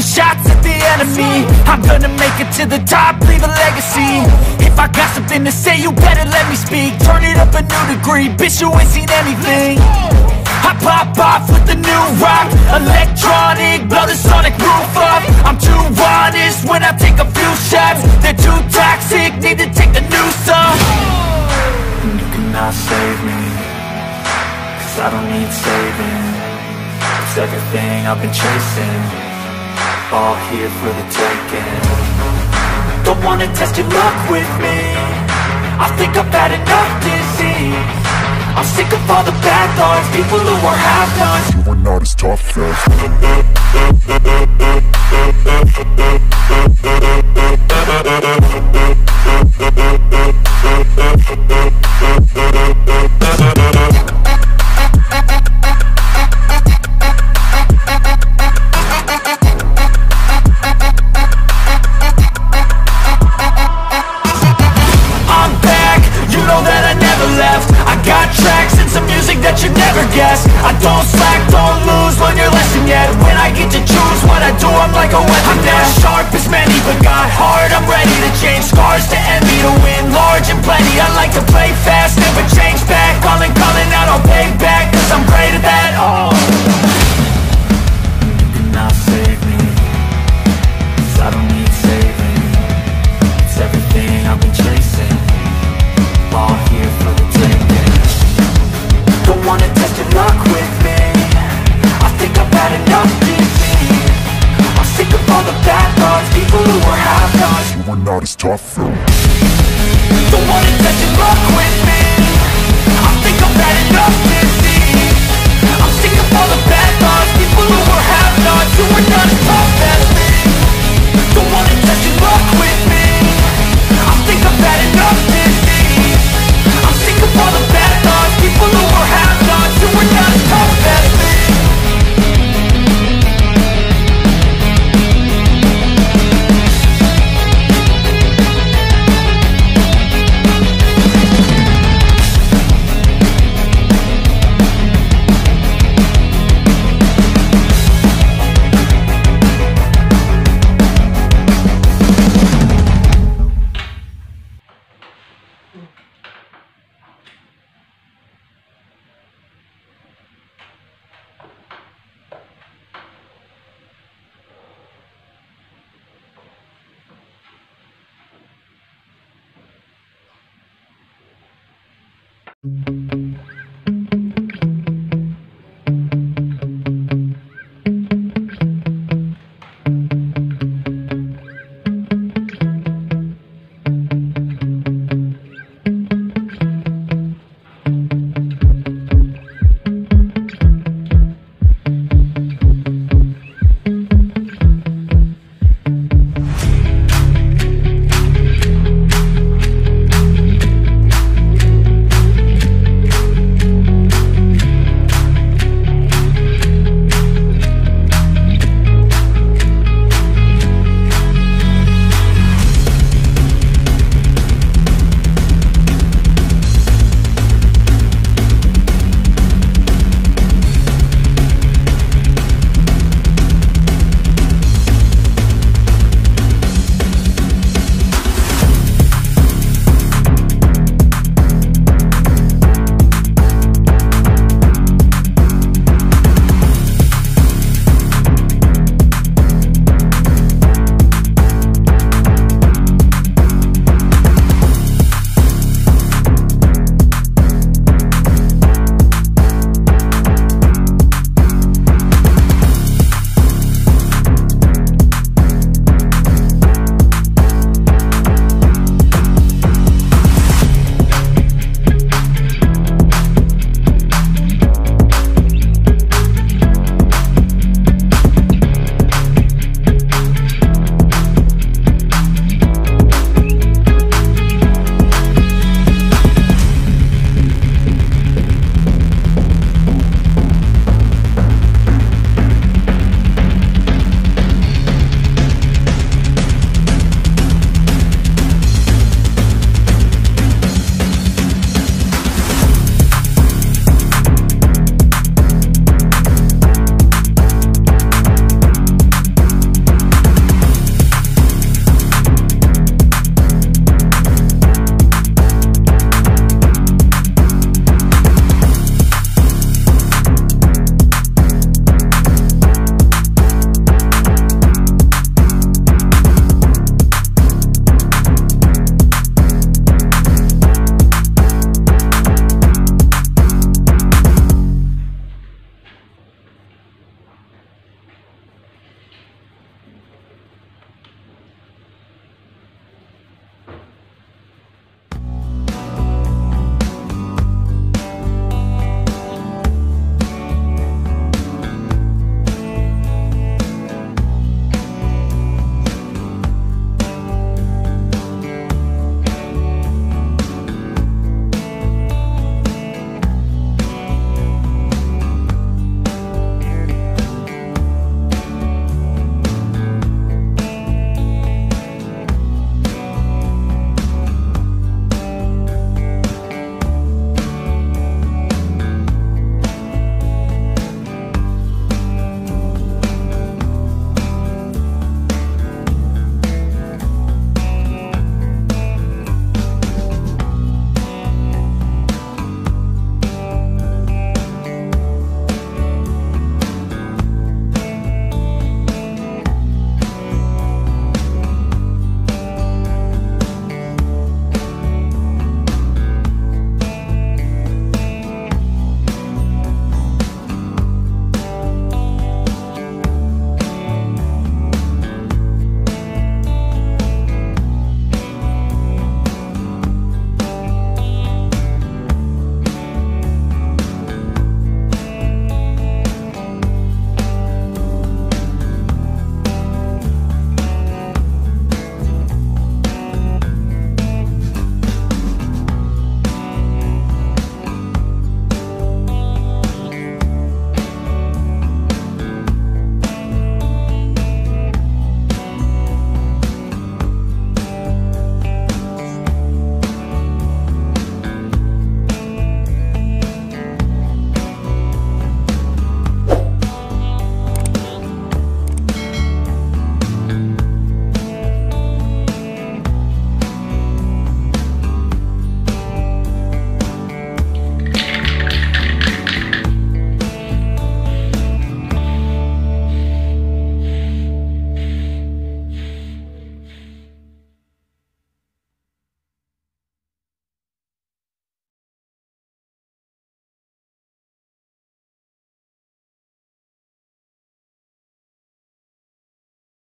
taking shots at the enemy. I'm gonna make it to the top, leave a legacy. If I got something to say, you better let me speak. Turn it up a new degree, bitch, you ain't seen anything. I pop off with the new rock, electronic, blow the sonic roof up. I'm too honest when I take a few shots. They're too toxic, need to take the noose off. You cannot save me, 'cause I don't need saving. It's everything I've been chasing, all here for the taking. Don't wanna test your luck with me, I think I've had enough disease. I'm sick of all the bad thoughts, people who are half-nots. You are not as tough as I'm back, you know that I never left. I got tracks and some music that you never guessed. I don't slack, don't lose, learn your lesson yet. When I get to choose what I do, I'm like a weapon. I'm not sharp as many, but got hard, I'm ready to change. Scars to envy, to win large and plenty. I like to play fast, never change back. Calling out, I'll pay back, 'cause I'm great at that. Oh, you cannot save me, 'cause I don't need saving. It's everything I've been chasing, all here for the taking. Don't wanna test your luck with me, I think I've had enough disease. I'm sick of all the bad thoughts, people who are half-nots. You are not as tough though. Don't wanna test your luck with me, I think I've had enough disease. I'm sick of all the bad thoughts, people who are half-nots. You are not as tough as me. Don't wanna test your luck with me, I think I've had enough disease. I'm sick of all the bad thoughts, people who are half-nots. You are not as tough as me.